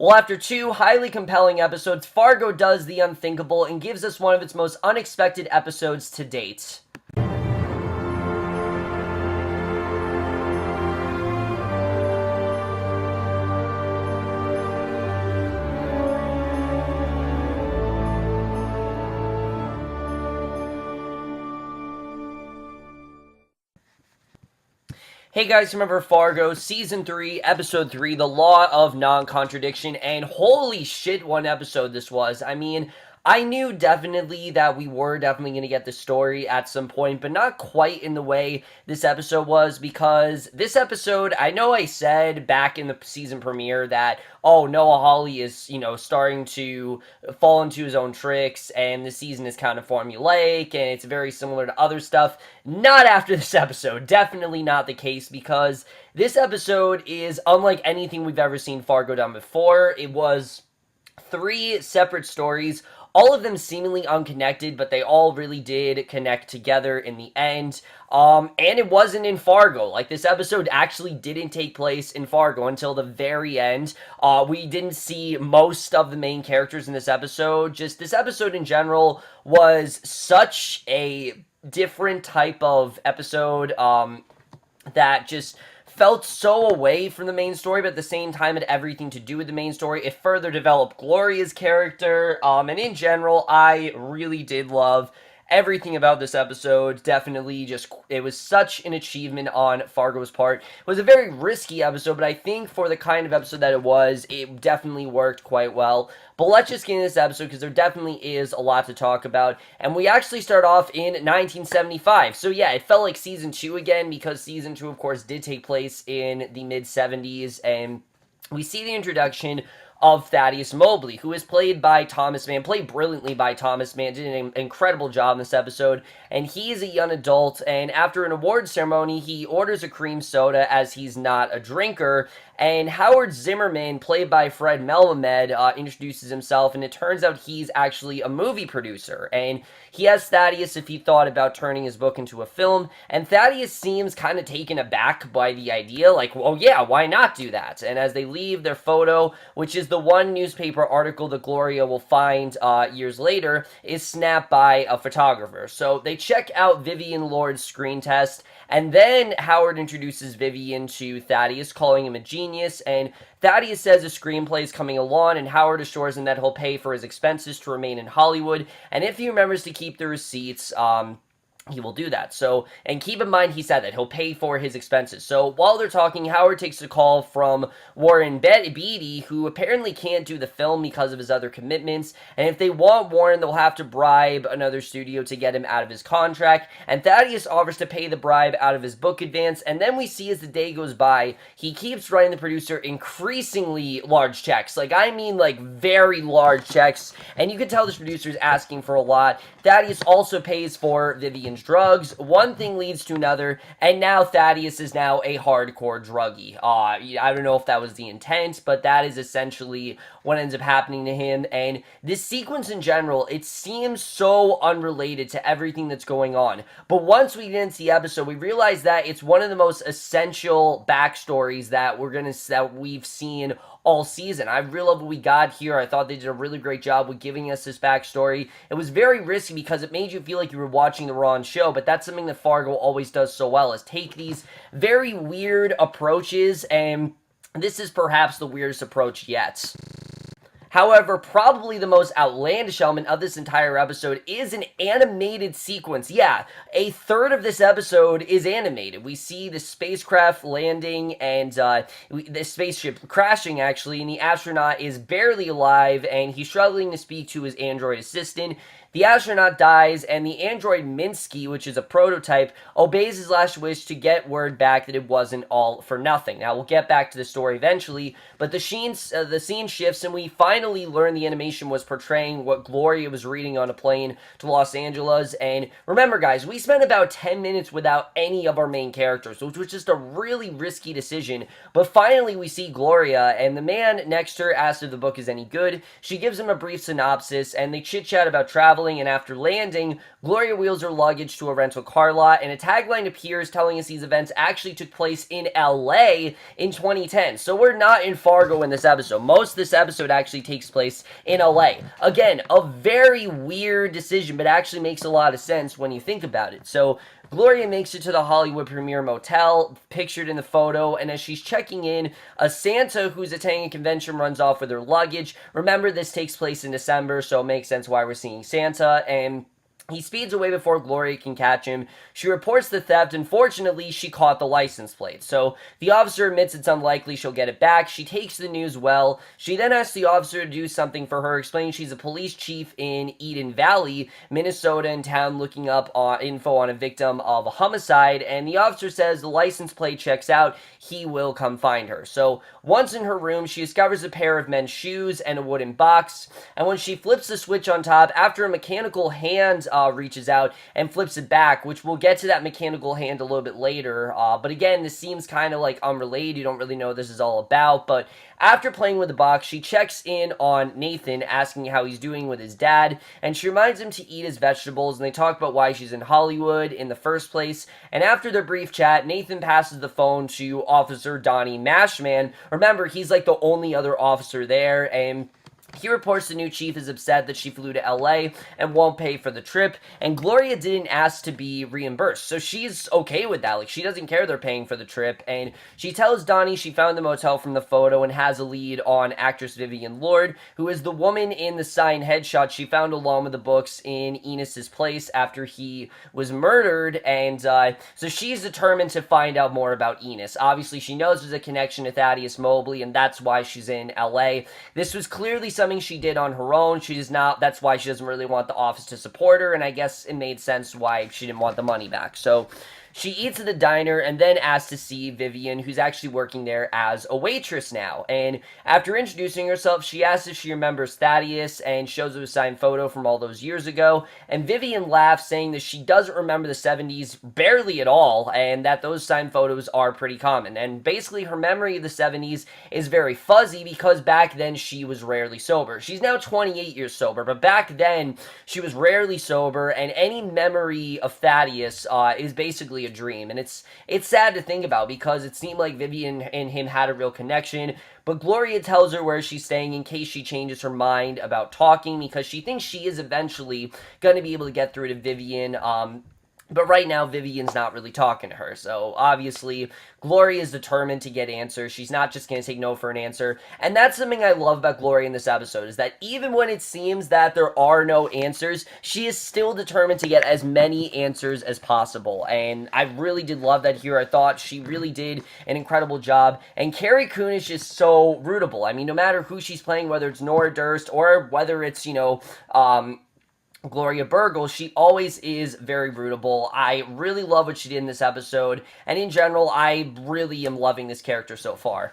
Well, after two highly compelling episodes, Fargo does the unthinkable and gives us one of its most unexpected episodes to date. Hey guys, remember Fargo, Season 3, Episode 3, The Law of Non-Contradiction, and holy shit, one episode this was. I mean, I knew definitely that we were definitely going to get the story at some point, but not quite in the way this episode was, because this episode, I know I said back in the season premiere that, oh, Noah Hawley is, starting to fall into his own tricks, and the season is kind of formulaic, and it's very similar to other stuff. Not after this episode. Definitely not the case, because this episode is unlike anything we've ever seen Fargo done before. It was three separate stories, all of them seemingly unconnected, but they all really did connect together in the end. And it wasn't in Fargo. Like, this episode actually didn't take place in Fargo until the very end. We didn't see most of the main characters in this episode. Just this episode in general was such a different type of episode that just felt so away from the main story, but at the same time had everything to do with the main story. It further developed Gloria's character, and in general, I really did love everything about this episode. Definitely just, it was such an achievement on Fargo's part. It was a very risky episode, but I think for the kind of episode that it definitely worked quite well. But let's just get into this episode, because there definitely is a lot to talk about. And we actually start off in 1975. So yeah, it felt like Season 2 again, because Season 2, of course, did take place in the mid-70s. And we see the introduction of Thaddeus Mobley, who is played by Thomas Mann, played brilliantly by Thomas Mann, did an incredible job in this episode, and he is a young adult, and after an award ceremony, he orders a cream soda as he's not a drinker, and Howard Zimmerman, played by Fred Melamed, introduces himself, and it turns out he's actually a movie producer, and he asks Thaddeus if he thought about turning his book into a film, and Thaddeus seems kind of taken aback by the idea, like, well, yeah, why not do that? And as they leave, their photo, which is the one newspaper article that Gloria will find years later, is snapped by a photographer. So they check out Vivian Lord's screen test, and then Howard introduces Vivian to Thaddeus, calling him a genius, and Thaddeus says a screenplay is coming along, and Howard assures him that he'll pay for his expenses to remain in Hollywood, and if he remembers to keep the receipts, he will do that. So, and keep in mind, he said that he'll pay for his expenses. So, while they're talking, Howard takes a call from Warren Beatty, who apparently can't do the film because of his other commitments, and if they want Warren, they'll have to bribe another studio to get him out of his contract, and Thaddeus offers to pay the bribe out of his book advance, and then we see as the day goes by, he keeps writing the producer increasingly large checks. Like, I mean, like, very large checks, and you can tell this producer is asking for a lot. Thaddeus also pays for Vivian's drugs. One thing leads to another, and now Thaddeus is now a hardcore druggie. I don't know if that was the intent, but that is essentially what ends up happening to him, and this sequence in general, it seems so unrelated to everything that's going on, but once we get into the episode, we realize that it's one of the most essential backstories that we've seen all season. I really love what we got here. I thought they did a really great job with giving us this backstory. It was very risky because it made you feel like you were watching the wrong show, but that's something that Fargo always does so well, is take these very weird approaches, and this is perhaps the weirdest approach yet. However, probably the most outlandish element of this entire episode is an animated sequence. Yeah, a third of this episode is animated. We see the spacecraft landing and the spaceship crashing, actually, and the astronaut is barely alive, and he's struggling to speak to his android assistant. The astronaut dies, and the android Minsky, which is a prototype, obeys his last wish to get word back that it wasn't all for nothing. Now, we'll get back to the story eventually, but the scene shifts, and we finally learn the animation was portraying what Gloria was reading on a plane to Los Angeles. And remember, guys, we spent about 10 minutes without any of our main characters, which was just a really risky decision. But finally, we see Gloria, and the man next to her asks if the book is any good. She gives him a brief synopsis, and they chit-chat about travel, traveling, and after landing, Gloria wheels her luggage to a rental car lot, and a tagline appears telling us these events actually took place in LA in 2010. So we're not in Fargo in this episode. Most of this episode actually takes place in LA. Again, a very weird decision, but actually makes a lot of sense when you think about it. So Gloria makes it to the Hollywood Premier Motel, pictured in the photo, and as she's checking in, a Santa who's attending a convention runs off with her luggage. Remember, this takes place in December, so it makes sense why we're seeing Santa, and he speeds away before Gloria can catch him. She reports the theft, and fortunately, she caught the license plate. So the officer admits it's unlikely she'll get it back. She takes the news well. She then asks the officer to do something for her, explaining she's a police chief in Eden Valley, Minnesota, in town, looking up info on a victim of a homicide. And the officer says the license plate checks out. He will come find her. So once in her room, she discovers a pair of men's shoes and a wooden box. And when she flips the switch on top, after a mechanical hand reaches out and flips it back, which we'll get to that mechanical hand a little bit later. But again, this seems kind of like unrelated. You don't really know what this is all about. But after playing with the box, she checks in on Nathan, asking how he's doing with his dad. And she reminds him to eat his vegetables. And they talk about why she's in Hollywood in the first place. And after their brief chat, Nathan passes the phone to Officer Donnie Mashman. Remember, he's like the only other officer there. And he reports the new chief is upset that she flew to LA and won't pay for the trip, and Gloria didn't ask to be reimbursed, so she's okay with that. Like, she doesn't care they're paying for the trip, and she tells Donnie she found the motel from the photo and has a lead on actress Vivian Lord, who is the woman in the signed headshot she found along with the books in Enos's place after he was murdered, and so she's determined to find out more about Enos. Obviously, she knows there's a connection to Thaddeus Mobley, and that's why she's in LA. This was clearly something she did on her own. She does not, that's why she doesn't really want the office to support her, and I guess it made sense why she didn't want the money back. So she eats at the diner and then asks to see Vivian, who's actually working there as a waitress now. And after introducing herself, she asks if she remembers Thaddeus and shows her a signed photo from all those years ago. And Vivian laughs, saying that she doesn't remember the 70s barely at all, and that those signed photos are pretty common. And basically, her memory of the 70s is very fuzzy because back then she was rarely sober. She's now 28 years sober, but back then she was rarely sober, and any memory of Thaddeus is basically a dream. And it's sad to think about because it seemed like Vivian and him had a real connection, but Gloria tells her where she's staying in case she changes her mind about talking, because she thinks she is eventually going to be able to get through to Vivian. But right now, Vivian's not really talking to her. So, obviously, Gloria is determined to get answers. She's not just going to take no for an answer. And that's something I love about Gloria in this episode, is that even when it seems that there are no answers, she is still determined to get as many answers as possible. And I really did love that here. I thought she really did an incredible job. And Carrie Coon is just so rootable. I mean, no matter who she's playing, whether it's Nora Durst or whether it's, Gloria Burgle, she always is very rootable. I really love what she did in this episode, and in general, I really am loving this character so far.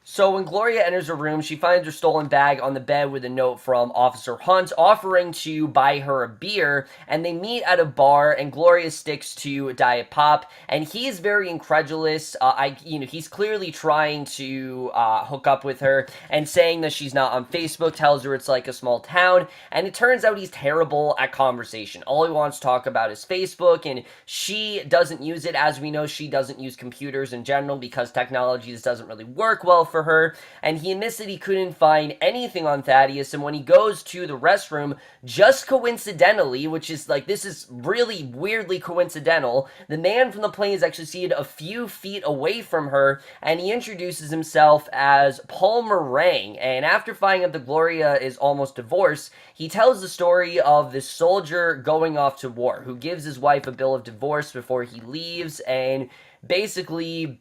So when Gloria enters her room, she finds her stolen bag on the bed with a note from Officer Hunt offering to buy her a beer, and they meet at a bar, and Gloria sticks to Diet Pop, and he's very incredulous. He's clearly trying to hook up with her, and saying that she's not on Facebook, tells her it's like a small town, and it turns out he's terrible at conversation. All he wants to talk about is Facebook, and she doesn't use it. As we know, she doesn't use computers in general because technology just doesn't really work well for her, and he admits that he couldn't find anything on Thaddeus, and when he goes to the restroom, just coincidentally, which is like, this is really weirdly coincidental, the man from the plane is actually seated a few feet away from her, and he introduces himself as Paul Meringue, and after finding out that Gloria is almost divorced, he tells the story of this soldier going off to war, who gives his wife a bill of divorce before he leaves, and basically,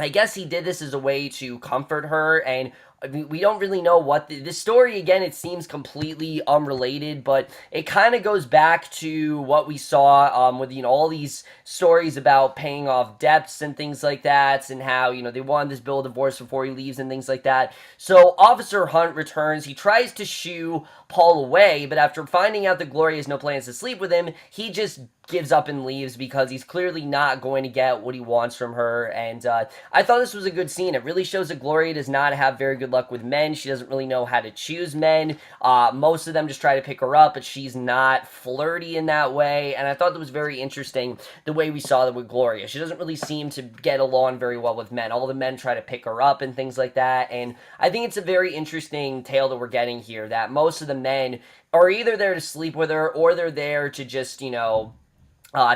I guess he did this as a way to comfort her, and we don't really know what this story, again, it seems completely unrelated, but it kind of goes back to what we saw with, all these stories about paying off debts and things like that, and how, they wanted this bill of divorce before he leaves and things like that. So Officer Hunt returns. He tries to shoo Paul away, but after finding out that Gloria has no plans to sleep with him, he just gives up and leaves because he's clearly not going to get what he wants from her. And I thought this was a good scene. It really shows that Gloria does not have very good good luck with men. She doesn't really know how to choose men. Most of them just try to pick her up, but she's not flirty in that way. And I thought that was very interesting the way we saw that with Gloria. She doesn't really seem to get along very well with men. All the men try to pick her up and things like that. And I think it's a very interesting tale that we're getting here, that most of the men are either there to sleep with her or they're there to just,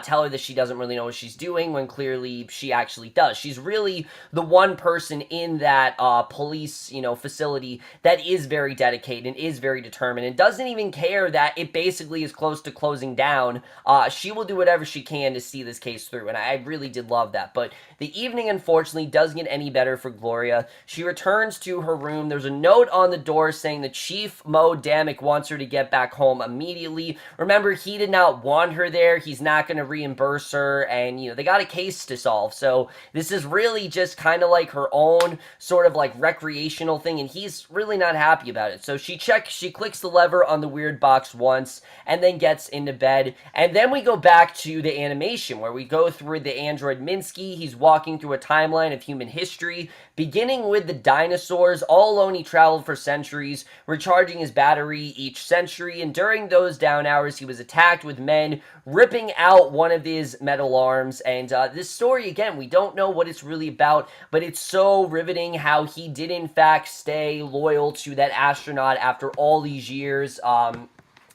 tell her that she doesn't really know what she's doing when clearly she actually does. She's really the one person in that police, facility that is very dedicated and is very determined and doesn't even care that it basically is close to closing down. She will do whatever she can to see this case through, and I really did love that. But the evening, unfortunately, doesn't get any better for Gloria. She returns to her room. There's a note on the door saying that Chief Mo Damick wants her to get back home immediately. Remember, he did not want her there. He's not going to reimburse her, and they got a case to solve. So this is really just kind of like her own sort of like recreational thing, and he's really not happy about it. So she clicks the lever on the weird box once and then gets into bed. And then we go back to the animation where we go through the android Minsky. He's walking through a timeline of human history, beginning with the dinosaurs. All alone, he traveled for centuries, recharging his battery each century, and during those down hours he was attacked with men ripping out one of his metal arms. And this story, again, we don't know what it's really about, but it's so riveting how he did in fact stay loyal to that astronaut after all these years,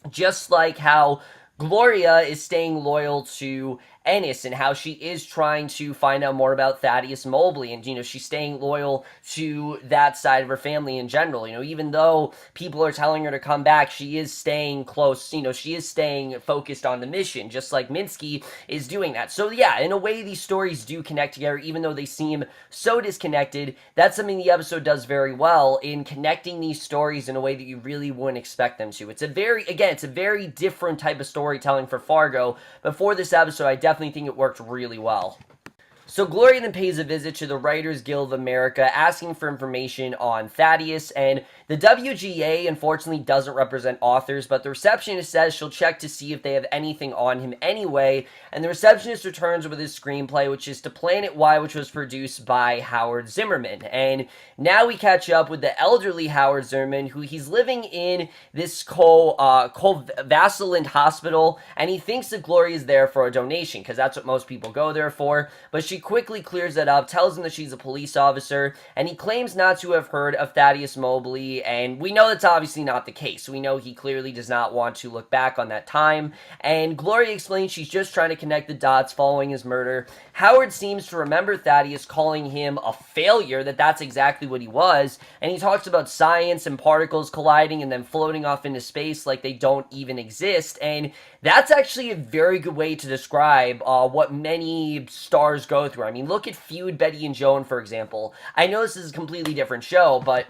just like how Gloria is staying loyal to Ennis and how she is trying to find out more about Thaddeus Mobley, and she's staying loyal to that side of her family in general. Even though people are telling her to come back, she is staying close. She is staying focused on the mission, just like Minsky is doing that. So yeah, in a way, these stories do connect together, even though they seem so disconnected. That's something the episode does very well in connecting these stories in a way that you really wouldn't expect them to. It's a very different type of storytelling for Fargo, but for this episode, I definitely think it worked really well. So Gloria then pays a visit to the Writers Guild of America asking for information on Thaddeus, and the WGA unfortunately doesn't represent authors, but the receptionist says she'll check to see if they have anything on him anyway, and the receptionist returns with his screenplay, which is To Planet Y, which was produced by Howard Zimmerman. And now we catch up with the elderly Howard Zimmerman, who he's living in this Vaseline hospital, and he thinks that Gloria is there for a donation, because that's what most people go there for, but she quickly clears that up, tells him that she's a police officer, and he claims not to have heard of Thaddeus Mobley, and we know that's obviously not the case. We know he clearly does not want to look back on that time, and Gloria explains she's just trying to connect the dots following his murder. Howard seems to remember Thaddeus calling him a failure, that's exactly what he was, and he talks about science and particles colliding and then floating off into space like they don't even exist, and that's actually a very good way to describe what many stars go through. I mean, look at Feud, Betty and Joan, for example. I know this is a completely different show, but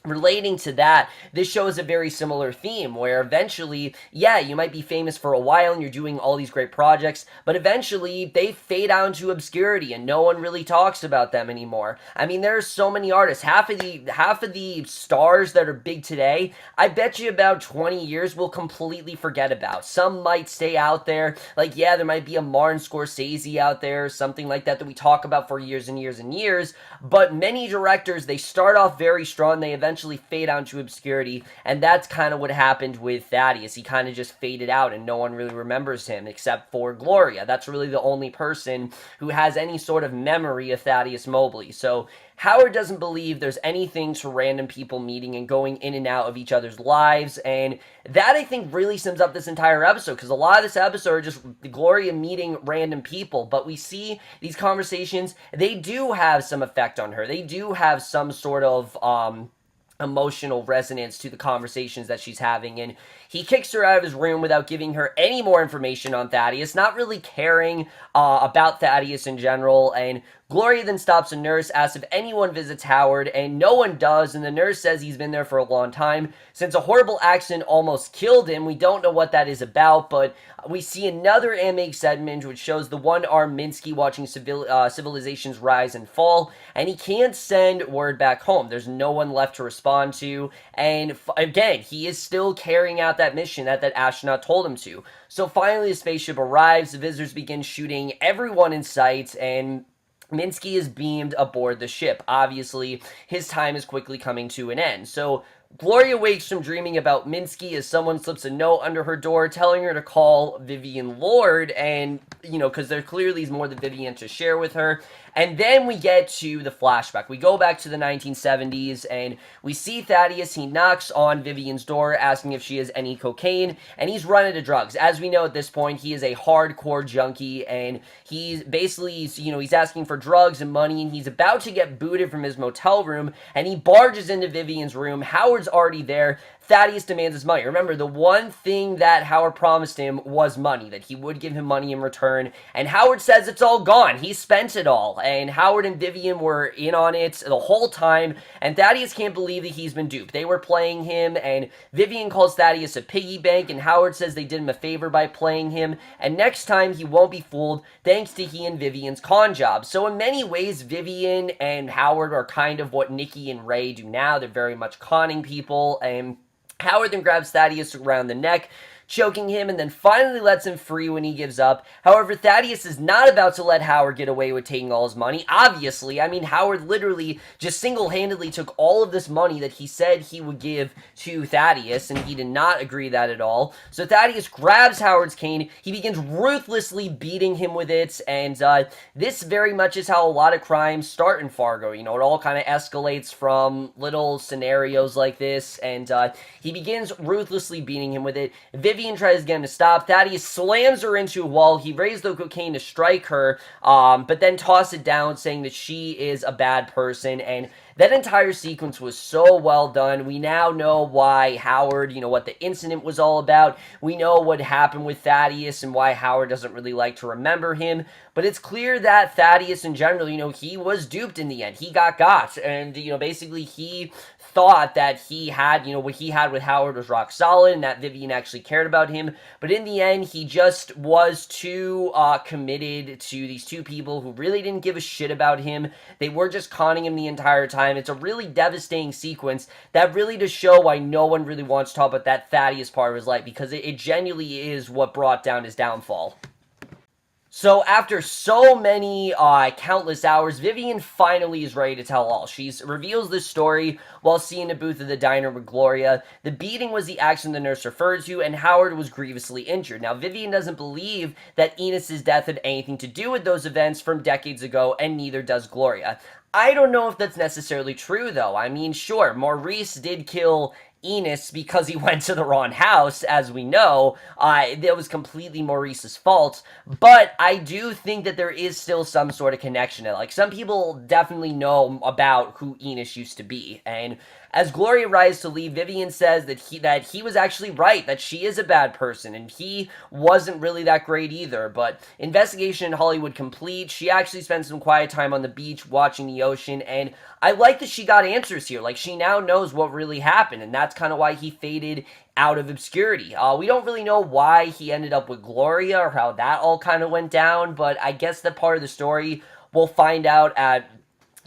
relating to that, this show is a very similar theme where eventually, yeah, you might be famous for a while and you're doing all these great projects, but eventually they fade out into obscurity and no one really talks about them anymore. I mean, there are so many artists. Half of the stars that are big today, I bet you about 20 years we'll completely forget about. Some might stay out there, like, yeah, there might be a Martin Scorsese out there, something like that we talk about for years and years and years, but many directors, they start off very strong, they eventually fade out into obscurity, and that's kind of what happened with Thaddeus. He kind of just faded out and no one really remembers him except for Gloria. That's really the only person who has any sort of memory of Thaddeus Mobley. So Howard doesn't believe there's anything to random people meeting and going in and out of each other's lives, and that, I think, really sums up this entire episode, because a lot of this episode are just Gloria meeting random people, but we see these conversations, they do have some effect on her. They do have some sort of emotional resonance to the conversations that she's having, and he kicks her out of his room without giving her any more information on Thaddeus, not really caring about Thaddeus in general. And Gloria then stops a nurse, asks if anyone visits Howard, and no one does, and the nurse says he's been there for a long time. Since a horrible accident almost killed him, we don't know what that is about, but we see another image segment which shows the one-armed Minsky watching civilization's rise and fall, and he can't send word back home. There's no one left to respond to, and again, he is still carrying out that mission that astronaut told him to. So finally, the spaceship arrives, the visitors begin shooting everyone in sight, and Minsky is beamed aboard the ship. Obviously, his time is quickly coming to an end. So Gloria wakes from dreaming about Minsky as someone slips a note under her door telling her to call Vivian Lord, and, because there clearly is more than Vivian to share with her. And then we get to the flashback. We go back to the 1970s, and we see Thaddeus. He knocks on Vivian's door, asking if she has any cocaine, and he's run into drugs. As we know at this point, he is a hardcore junkie, and he's basically, he's asking for drugs and money, and he's about to get booted from his motel room, and he barges into Vivian's room. Howard's already there. Thaddeus demands his money. Remember, the one thing that Howard promised him was money, that he would give him money in return, and Howard says it's all gone. He spent it all, and Howard and Vivian were in on it the whole time, and Thaddeus can't believe that he's been duped. They were playing him, and Vivian calls Thaddeus a piggy bank, and Howard says they did him a favor by playing him, and next time he won't be fooled thanks to he and Vivian's con job. So in many ways, Vivian and Howard are kind of what Nikki and Ray do now. They're very much conning people, and Howard then grabs Thaddeus around the neck, choking him, and then finally lets him free when he gives up. However, Thaddeus is not about to let Howard get away with taking all his money. Obviously, Howard literally just single-handedly took all of this money that he said he would give to Thaddeus, and he did not agree that at all. So Thaddeus grabs Howard's cane. He begins ruthlessly beating him with it, and this very much is how a lot of crimes start in Fargo. It all kind of escalates from little scenarios like this, and he begins ruthlessly beating him with it. Vivian tries to get him to stop. Thaddeus slams her into a wall. He raised the cocaine to strike her, but then toss it down, saying that she is a bad person, and that entire sequence was so well done. We now know why Howard, what the incident was all about. We know what happened with Thaddeus and why Howard doesn't really like to remember him. But it's clear that Thaddeus in general, he was duped in the end. He got, and, basically he thought that he had, what he had with Howard was rock solid and that Vivian actually cared about him. But in the end, he just was too committed to these two people who really didn't give a shit about him. They were just conning him the entire time. It's a really devastating sequence that really does show why no one really wants to talk about that Thaddeus part of his life, because it genuinely is what brought down his downfall. So after so many countless hours, Vivian finally is ready to tell all. She reveals this story while seeing the booth of the diner with Gloria. The beating was the action the nurse referred to, and Howard was grievously injured. Now, Vivian doesn't believe that Enos's death had anything to do with those events from decades ago, and neither does Gloria. I don't know if that's necessarily true, though. Sure, Maurice did kill Enos because he went to the wrong house, as we know. That was completely Maurice's fault, but I do think that there is still some sort of connection. Like, some people definitely know about who Enos used to be, and as Gloria rises to leave, Vivian says that he was actually right, that she is a bad person, and he wasn't really that great either. But investigation in Hollywood complete. She actually spent some quiet time on the beach watching the ocean, and I like that she got answers here. Like, she now knows what really happened, and that's kind of why he faded out of obscurity. We don't really know why he ended up with Gloria or how that all kind of went down, but I guess that part of the story we'll find out at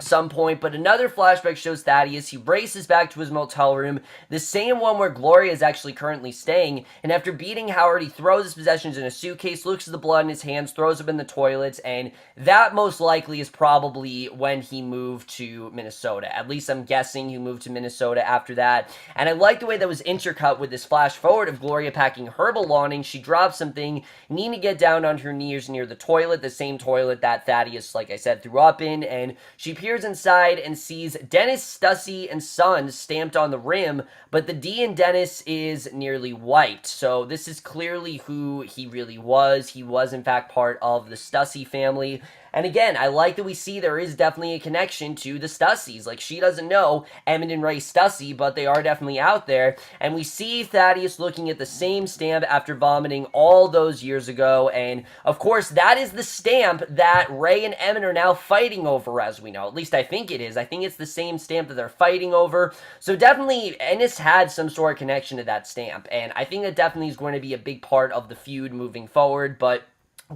some point. But another flashback shows Thaddeus. He races back to his motel room, the same one where Gloria is actually currently staying, and after beating Howard, he throws his possessions in a suitcase, looks at the blood in his hands, throws them in the toilets, and that most likely is probably when he moved to Minnesota. At least I'm guessing he moved to Minnesota after that. And I like the way that was intercut with this flash forward of Gloria packing her belongings. She drops something, needing to get down on her knees near the toilet, the same toilet that Thaddeus, like I said, threw up in, and she peers inside and sees Dennis, Stussy, and Sons stamped on the rim, but the D in Dennis is nearly wiped. So this is clearly who he really was. He was, in fact, part of the Stussy family. And again, I like that we see there is definitely a connection to the Stussies. Like, she doesn't know Emmett and Ray Stussy, but they are definitely out there. And we see Thaddeus looking at the same stamp after vomiting all those years ago. And, of course, that is the stamp that Ray and Emmett are now fighting over, as we know. At least I think it is. I think it's the same stamp that they're fighting over. So definitely, Ennis had some sort of connection to that stamp. And I think that definitely is going to be a big part of the feud moving forward. But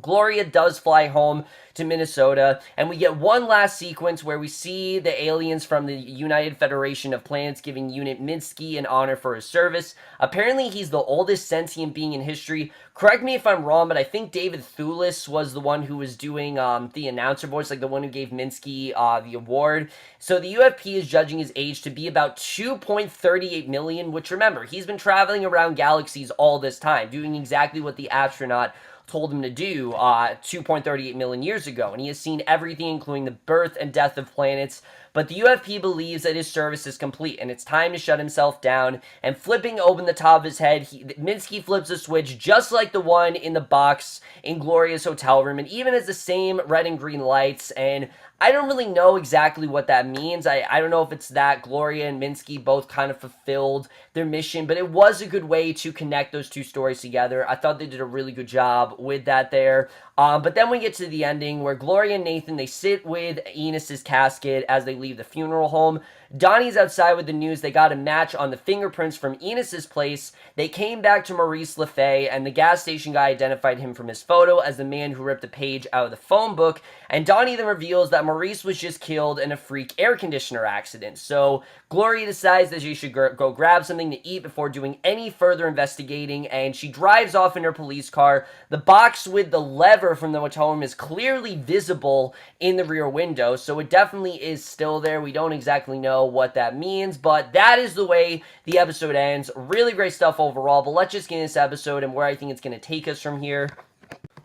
Gloria does fly home to Minnesota, and we get one last sequence where we see the aliens from the United Federation of Planets giving Unit Minsky an honor for his service. Apparently, he's the oldest sentient being in history. Correct me if I'm wrong, but I think David Thewlis was the one who was doing the announcer voice, like the one who gave Minsky the award. So the UFP is judging his age to be about 2.38 million, which remember, he's been traveling around galaxies all this time, doing exactly what the astronaut told him to do 2.38 million years ago, and he has seen everything, including the birth and death of planets. But the UFP believes that his service is complete, and it's time to shut himself down. And flipping open the top of his head, Minsky flips a switch just like the one in the box in Gloria's hotel room, and even has the same red and green lights. And I don't really know exactly what that means. I don't know if it's that Gloria and Minsky both kind of fulfilled their mission, but it was a good way to connect those two stories together. I thought they did a really good job with that there. But then we get to the ending where Gloria and Nathan, they sit with Enos's casket as they leave the funeral home. Donnie's outside with the news they got a match on the fingerprints from Enos's place. They came back to Maurice LeFay, and the gas station guy identified him from his photo as the man who ripped the page out of the phone book. And Donnie then reveals that Maurice was just killed in a freak air conditioner accident. So Gloria decides that she should go grab something to eat before doing any further investigating, and she drives off in her police car. The box with the lever from the hotel room is clearly visible in the rear window, so it definitely is still there. We don't exactly know what that means, but that is the way the episode ends. Really great stuff overall, but let's just get into this episode and where I think it's going to take us from here.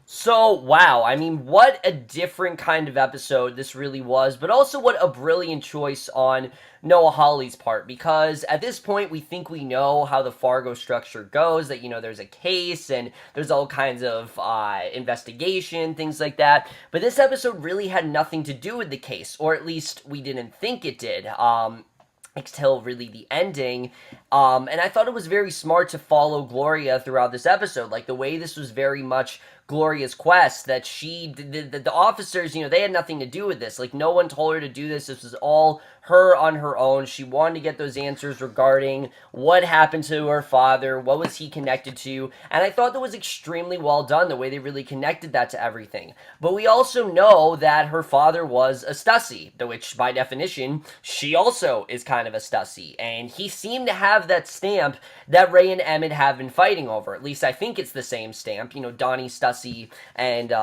So, wow, I mean, what a different kind of episode this really was, but also what a brilliant choice on Noah Hawley's part, because at this point we think we know how the Fargo structure goes, that, you know, there's a case and there's all kinds of investigation, things like that, but this episode really had nothing to do with the case, or at least we didn't think it did. Until really the ending, and I thought it was very smart to follow Gloria throughout this episode, like the way this was very much Gloria's quest, that the officers, you know, they had nothing to do with this, like no one told her to do this was all her on her own. She wanted to get those answers regarding what happened to her father, what was he connected to, and I thought that was extremely well done, the way they really connected that to everything. But we also know that her father was a Stussy, which by definition, she also is kind of a Stussy, and he seemed to have that stamp that Ray and Emmit have been fighting over. At least I think it's the same stamp, you know, Donnie Stussy and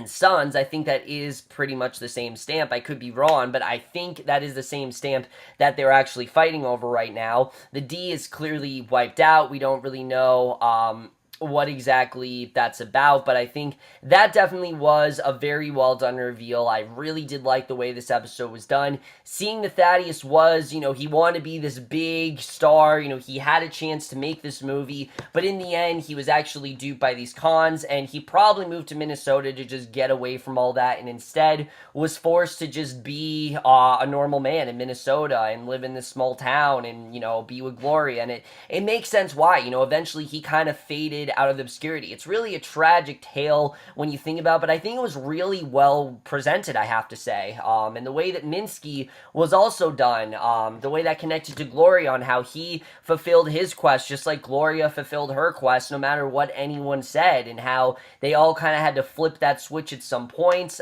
Sons. I think that is pretty much the same stamp. I could be wrong, but I think that is the same stamp that they're actually fighting over right now. The D is clearly wiped out. We don't really know what exactly that's about, but I think that definitely was a very well done reveal. I really did like the way this episode was done. Seeing that Thaddeus was, you know, he wanted to be this big star, you know, he had a chance to make this movie, but in the end, he was actually duped by these cons, and he probably moved to Minnesota to just get away from all that, and instead was forced to just be a normal man in Minnesota and live in this small town and, you know, be with Gloria, and it makes sense why, you know, eventually he kind of faded out of obscurity. It's really a tragic tale when you think about it, but I think it was really well presented, I have to say. And the way that Minsky was also done, the way that connected to Gloria on how he fulfilled his quest, just like Gloria fulfilled her quest, no matter what anyone said, and how they all kind of had to flip that switch at some point.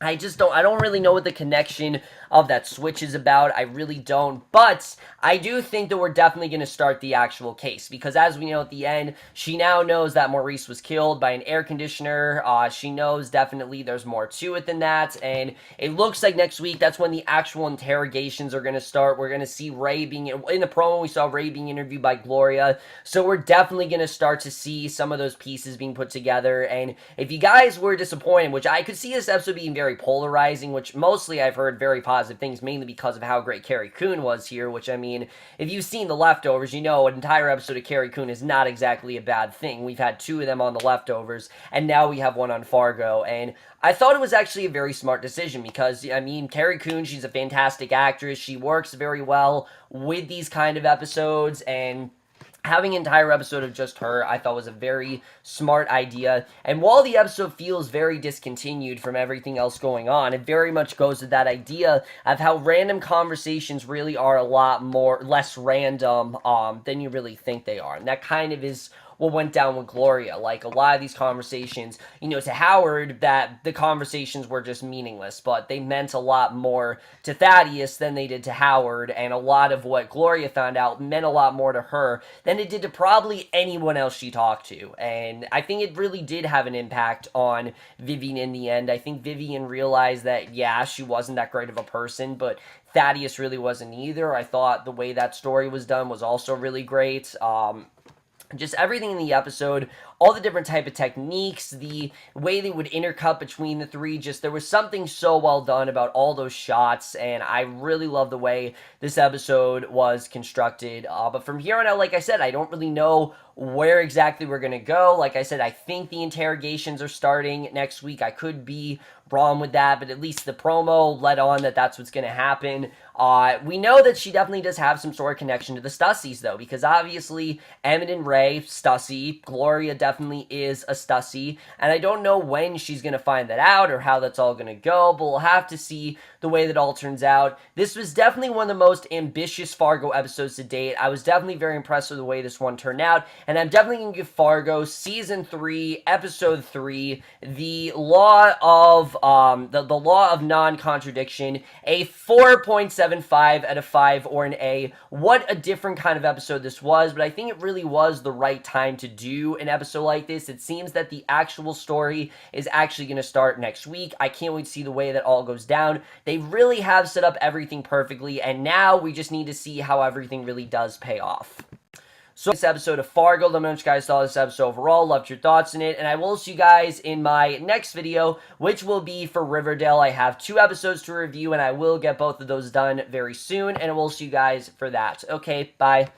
I don't really know what the connection of that switch is about. I really don't. But I do think that we're definitely going to start the actual case. Because as we know at the end, she now knows that Maurice was killed by an air conditioner. She knows definitely there's more to it than that. And it looks like next week, that's when the actual interrogations are going to start. We're going to see Ray being, in the promo, we saw Ray being interviewed by Gloria. So we're definitely going to start to see some of those pieces being put together. And if you guys were disappointed, which I could see this episode being very polarizing, which mostly I've heard very positive things, mainly because of how great Carrie Coon was here, which, I mean, if you've seen The Leftovers, you know an entire episode of Carrie Coon is not exactly a bad thing. We've had 2 of them on The Leftovers, and now we have one on Fargo, and I thought it was actually a very smart decision because, I mean, Carrie Coon, she's a fantastic actress. She works very well with these kind of episodes, and having an entire episode of just her, I thought was a very smart idea. And while the episode feels very discontinued from everything else going on, it very much goes with that idea of how random conversations really are a lot less random than you really think they are. And that kind of is what went down with Gloria. Like, a lot of these conversations, you know, to Howard, that the conversations were just meaningless, but they meant a lot more to Thaddeus than they did to Howard, and a lot of what Gloria found out meant a lot more to her than it did to probably anyone else she talked to. And I think it really did have an impact on Vivian in the end. I think Vivian realized that, yeah, she wasn't that great of a person, but Thaddeus really wasn't either. I thought the way that story was done was also really great. Just everything in the episode, all the different type of techniques, the way they would intercut between the three, just there was something so well done about all those shots, and I really love the way this episode was constructed. But from here on out, like I said, I don't really know where exactly we're going to go. Like I said, I think the interrogations are starting next week. I could be wrong with that, but at least the promo led on that that's what's going to happen. We know that she definitely does have some sort of connection to the Stussies, though, because obviously Emmit and Ray, Stussie, Gloria definitely is a Stussie, and I don't know when she's going to find that out or how that's all going to go, but we'll have to see the way that all turns out. This was definitely one of the most ambitious Fargo episodes to date. I was definitely very impressed with the way this one turned out, and I'm definitely going to give Fargo Season 3, Episode 3, the Law of Non-Contradiction, a 4.75 out of 5, or an A. What a different kind of episode this was, but I think it really was the right time to do an episode like this. It seems that the actual story is actually going to start next week. I can't wait to see the way that all goes down. They really have set up everything perfectly, and now we just need to see how everything really does pay off. So this episode of Fargo, let me know what you guys thought of this episode overall, loved your thoughts in it, and I will see you guys in my next video, which will be for Riverdale. I have 2 episodes to review, and I will get both of those done very soon, and I will see you guys for that. Okay, bye.